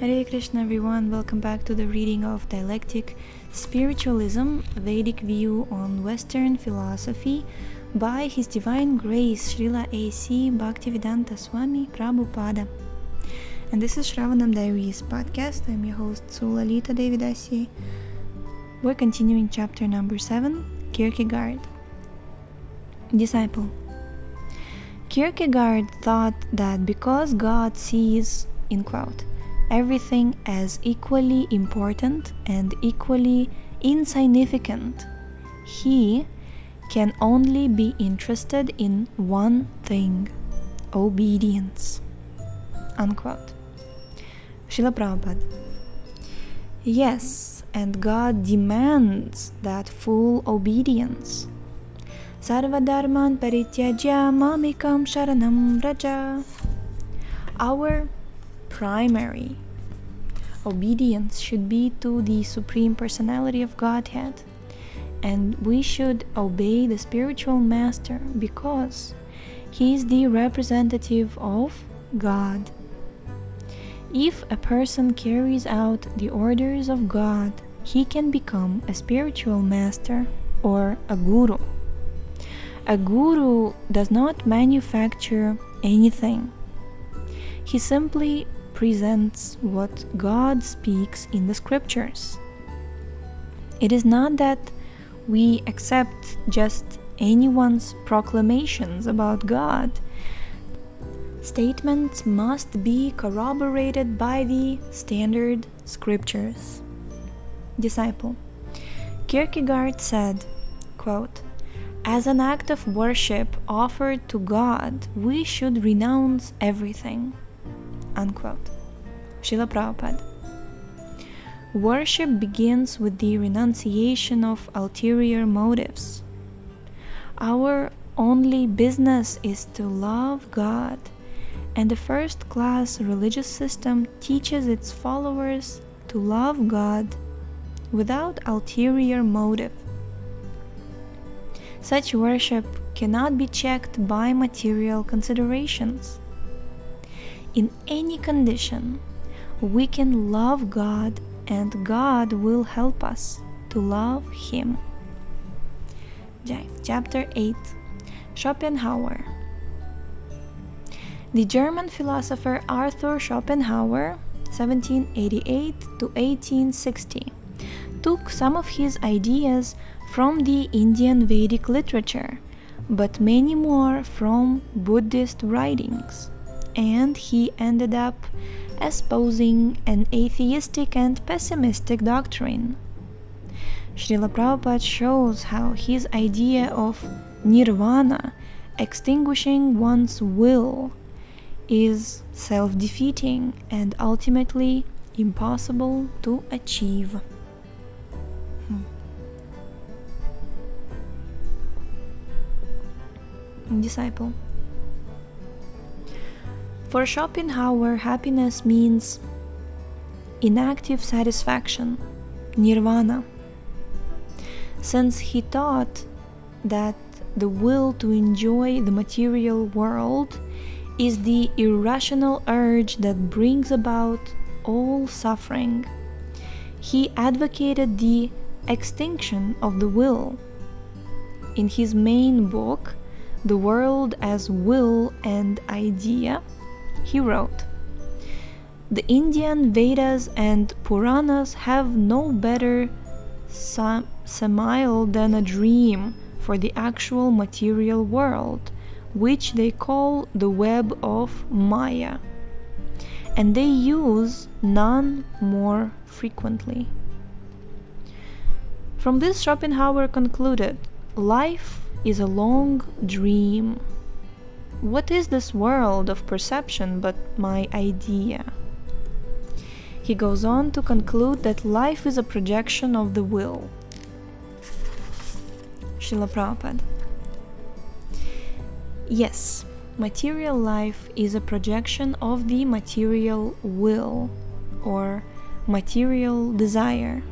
Hare Krishna everyone, welcome back to the reading of Dialectic, Spiritualism, Vedic View on Western Philosophy by His Divine Grace Srila A.C. Bhaktivedanta Swami Prabhupada. And this is Shravanam Diaries podcast. I'm your host Sulalita Devidasi. We're continuing chapter number 7, Kierkegaard. Disciple. Kierkegaard thought that because God sees, in quote, everything as equally important and equally insignificant, he can only be interested in one thing, obedience. Unquote. Srila Prabhupada. Yes, and God demands that full obedience. Sarva dharman parityajya mamikam sharanam vraja. Our primary obedience should be to the Supreme Personality of Godhead, and we should obey the spiritual master because he is the representative of God. If a person carries out the orders of God, he can become a spiritual master or a guru. A guru does not manufacture anything. He simply presents what God speaks in the scriptures. It is not that we accept just anyone's proclamations about God. Statements must be corroborated by the standard scriptures. Disciple. Kierkegaard said, quote, as an act of worship offered to God, we should renounce everything. Unquote. Srila Prabhupada. Worship begins with the renunciation of ulterior motives. Our only business is to love God, and the first-class religious system teaches its followers to love God without ulterior motive. Such worship cannot be checked by material considerations. In any condition, we can love God and God will help us to love Him. Chapter 8. Schopenhauer. The German philosopher Arthur Schopenhauer, 1788 to 1860, took some of his ideas from the Indian Vedic literature, but many more from Buddhist writings, and he ended up espousing an atheistic and pessimistic doctrine. Srila Prabhupada shows how his idea of nirvana, extinguishing one's will, is self-defeating and ultimately impossible to achieve. Disciple. For Schopenhauer, happiness means inactive satisfaction, nirvana, since he thought that the will to enjoy the material world is the irrational urge that brings about all suffering. He advocated the extinction of the will. In his main book, The World as Will and Idea, he wrote, the Indian Vedas and Puranas have no better simile than a dream for the actual material world, which they call the web of Maya, and they use none more frequently. From this, Schopenhauer concluded, life is a long dream. What is this world of perception but my idea? He goes on to conclude that life is a projection of the will. Srila Prabhupada. Yes, material life is a projection of the material will or material desire.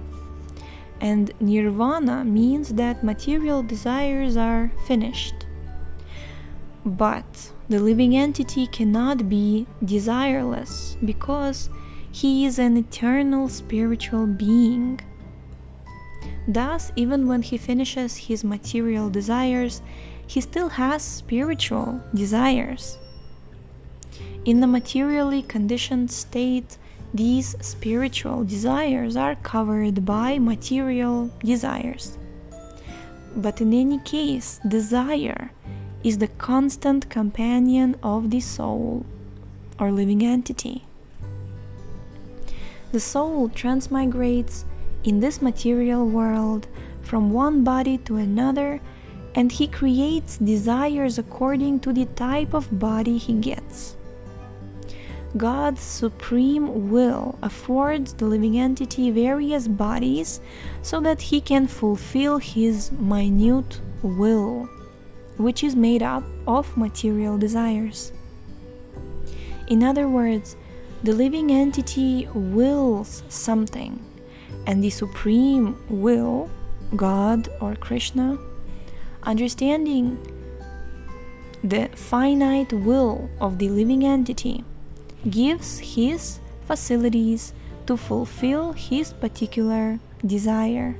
And nirvana means that material desires are finished. But the living entity cannot be desireless because he is an eternal spiritual being. Thus, even when he finishes his material desires, he still has spiritual desires. In the materially conditioned state, these spiritual desires are covered by material desires. But in any case, desire is the constant companion of the soul or living entity. The soul transmigrates in this material world from one body to another, and he creates desires according to the type of body he gets. God's supreme will affords the living entity various bodies so that he can fulfill his minute will, which is made up of material desires. In other words, the living entity wills something, and the supreme will, God or Krishna, understanding the finite will of the living entity, gives his facilities to fulfill his particular desire.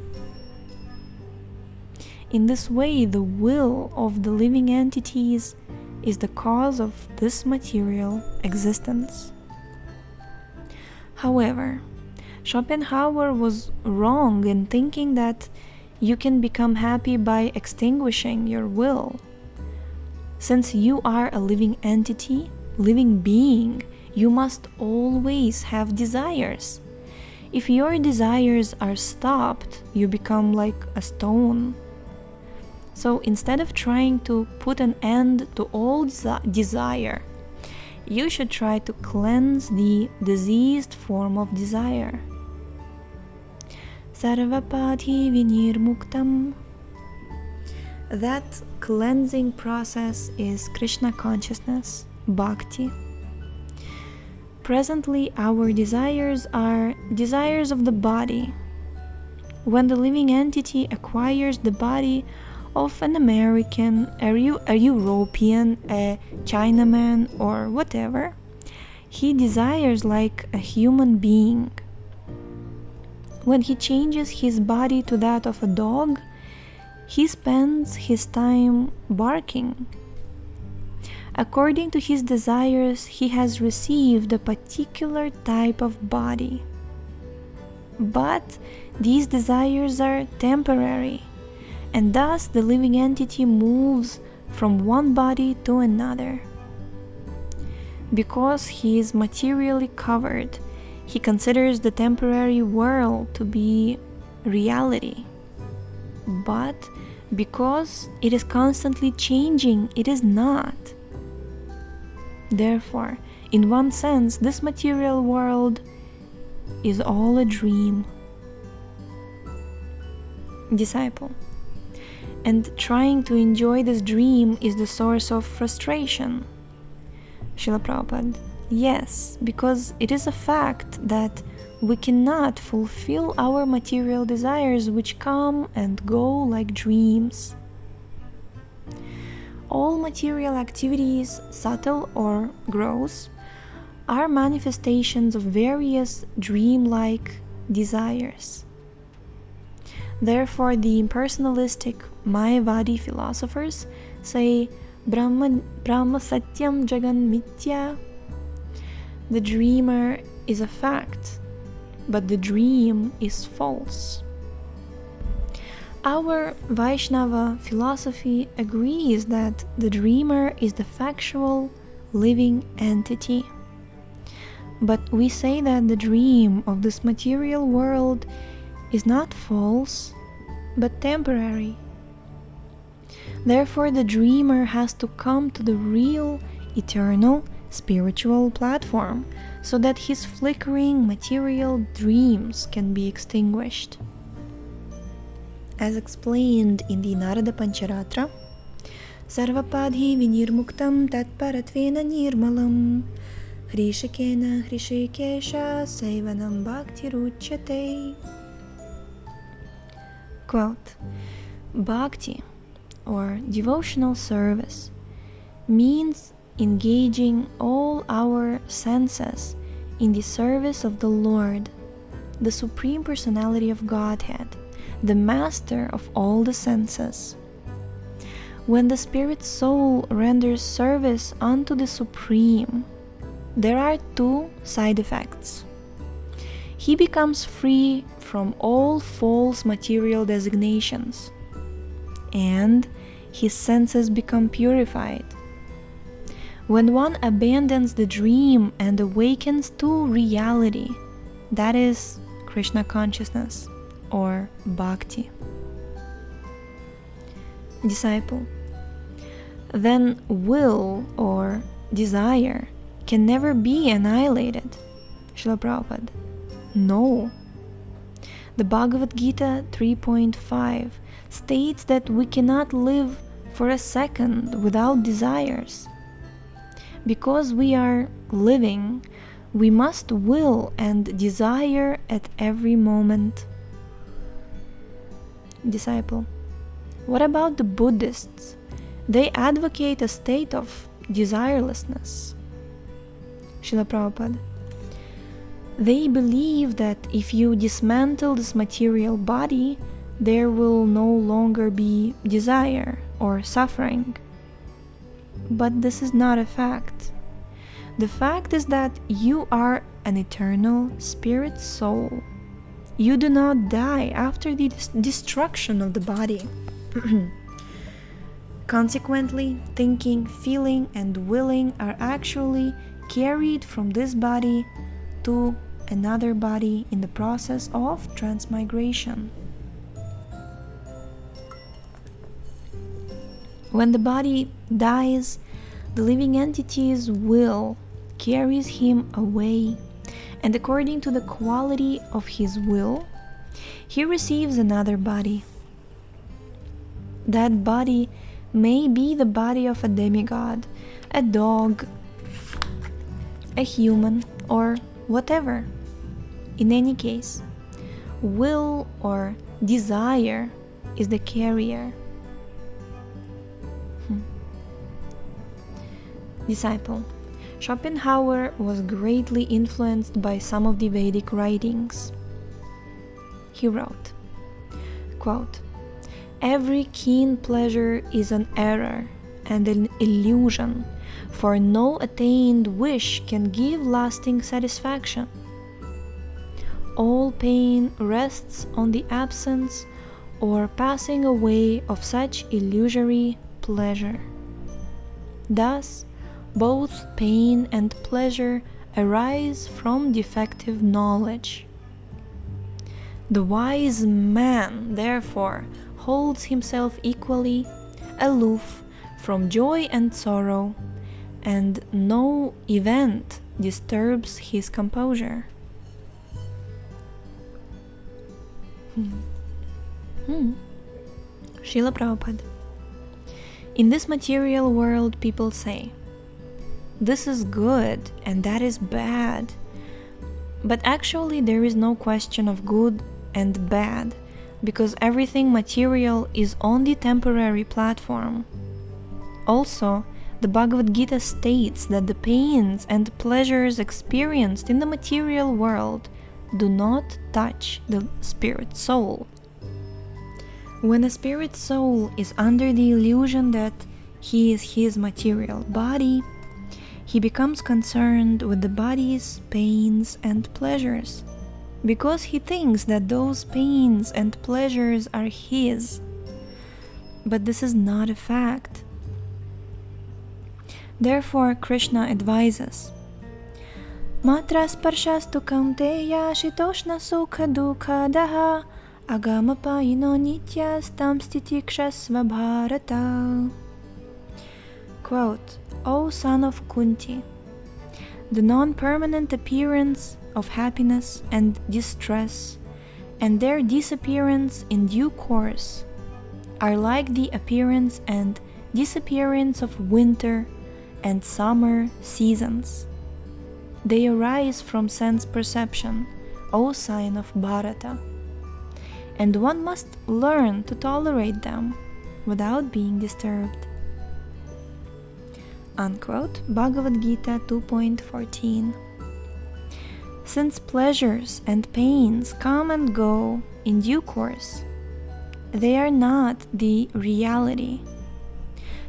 In this way, the will of the living entities is the cause of this material existence. However, Schopenhauer was wrong in thinking that you can become happy by extinguishing your will. Since you are a living entity, living being, you must always have desires. If your desires are stopped, you become like a stone. So instead of trying to put an end to all desire, you should try to cleanse the diseased form of desire. Sarvapadhi vinirmuktam. That cleansing process is Krishna consciousness, bhakti. Presently, our desires are desires of the body. When the living entity acquires the body of an American, a European, a Chinaman, or whatever, he desires like a human being. When he changes his body to that of a dog, he spends his time barking. According to his desires, he has received a particular type of body. But these desires are temporary, and thus the living entity moves from one body to another. Because he is materially covered, he considers the temporary world to be reality. But because it is constantly changing, it is not. Therefore, in one sense, this material world is all a dream. Disciple. And trying to enjoy this dream is the source of frustration. Srila Prabhupada. Yes, because it is a fact that we cannot fulfill our material desires which come and go like dreams. All material activities, subtle or gross, are manifestations of various dream-like desires. Therefore, the impersonalistic Mayavadi philosophers say, Brahma Satyam Jagan Mithya. The dreamer is a fact, but the dream is false. Our Vaishnava philosophy agrees that the dreamer is the factual, living entity. But we say that the dream of this material world is not false, but temporary. Therefore, the dreamer has to come to the real, eternal, spiritual platform so that his flickering material dreams can be extinguished. As explained in the Narada Pancharatra, Sarvapadhi vinirmuktam tatparatvena nirmalam Hrishikena Hrishikesha Sevanam Bhaktiruchyate. Quote, Bhakti, or devotional service, means engaging all our senses in the service of the Lord, the Supreme Personality of Godhead, the Master of all the senses. When the spirit soul renders service unto the Supreme, there are two side effects. He becomes free from all false material designations, and his senses become purified. When one abandons the dream and awakens to reality, that is Krishna consciousness or bhakti. Disciple, then will or desire can never be annihilated. Srila Prabhupada. No. The Bhagavad Gita 3.5 states that we cannot live for a second without desires. Because we are living, we must will and desire at every moment. Disciple, what about the Buddhists? They advocate a state of desirelessness. Srila Prabhupada. They believe that if you dismantle this material body, there will no longer be desire or suffering. But this is not a fact. The fact is that you are an eternal spirit soul. You do not die after the destruction of the body. Consequently, thinking, feeling, and willing are actually carried from this body to another body in the process of transmigration. When the body dies, the living entity's will carries him away, and according to the quality of his will, he receives another body. That body may be the body of a demigod, a dog, a human, or whatever. In any case, will or desire is the carrier. Disciple, Schopenhauer was greatly influenced by some of the Vedic writings. He wrote, quote, "Every keen pleasure is an error and an illusion, for no attained wish can give lasting satisfaction. All pain rests on the absence or passing away of such illusory pleasure. Thus, both pain and pleasure arise from defective knowledge. The wise man, therefore, holds himself equally aloof from joy and sorrow, and no event disturbs his composure." Srila Prabhupada. In this material world, people say, this is good and that is bad. But actually there is no question of good and bad, because everything material is on the temporary platform. Also, the Bhagavad Gita states that the pains and pleasures experienced in the material world do not touch the spirit soul. When a spirit soul is under the illusion that he is his material body, he becomes concerned with the body's pains and pleasures, because he thinks that those pains and pleasures are his. But this is not a fact. Therefore, Krishna advises, Matra sparshastu kaunteya shitoshna sukha dukha daha agamapayino nityastam stitikshasva bharata. Quote, O son of Kunti, the non-permanent appearance of happiness and distress and their disappearance in due course are like the appearance and disappearance of winter and summer seasons. They arise from sense perception, O sign of Bharata, and one must learn to tolerate them without being disturbed. Unquote, Bhagavad Gita 2.14. Since pleasures and pains come and go in due course, they are not the reality.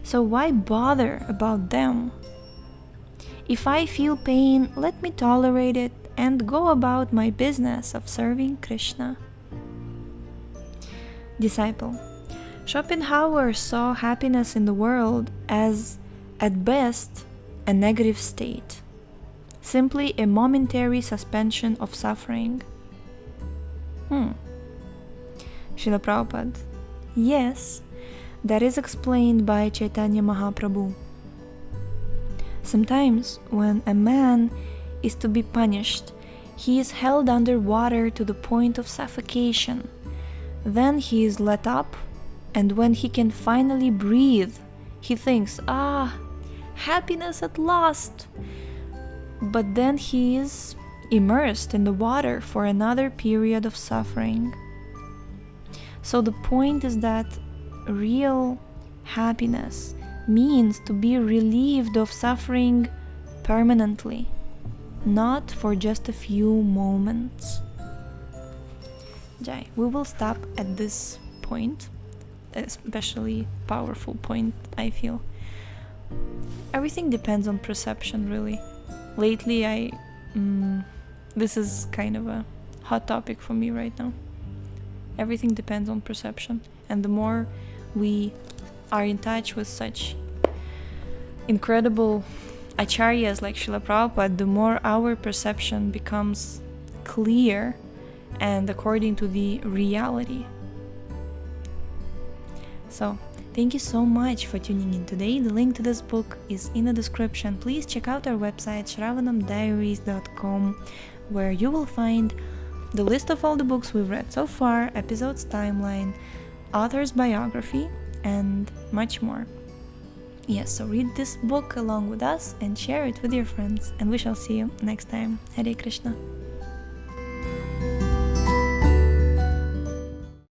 So why bother about them? If I feel pain, let me tolerate it and go about my business of serving Krishna. Disciple. Schopenhauer saw happiness in the world as, at best, a negative state, simply a momentary suspension of suffering. Srila Prabhupada. Yes, that is explained by Chaitanya Mahaprabhu. Sometimes, when a man is to be punished, he is held under water to the point of suffocation. Then he is let up, and when he can finally breathe, he thinks, happiness at last. But then he is immersed in the water for another period of suffering. So the point is that real happiness means to be relieved of suffering permanently, not for just a few moments. Jai, we will stop at this point, especially powerful point, I feel. Everything depends on perception, really. Lately, this is kind of a hot topic for me right now. Everything depends on perception, and the more we are in touch with such incredible acharyas like Srila Prabhupada, the more our perception becomes clear and according to the reality. So, thank you so much for tuning in today. The link to this book is in the description. Please check out our website shravanamdiaries.com, where you will find the list of all the books we've read so far, episodes timeline, author's biography, and much more. Yes, so read this book along with us and share it with your friends, and we shall see you next time. Hare Krishna.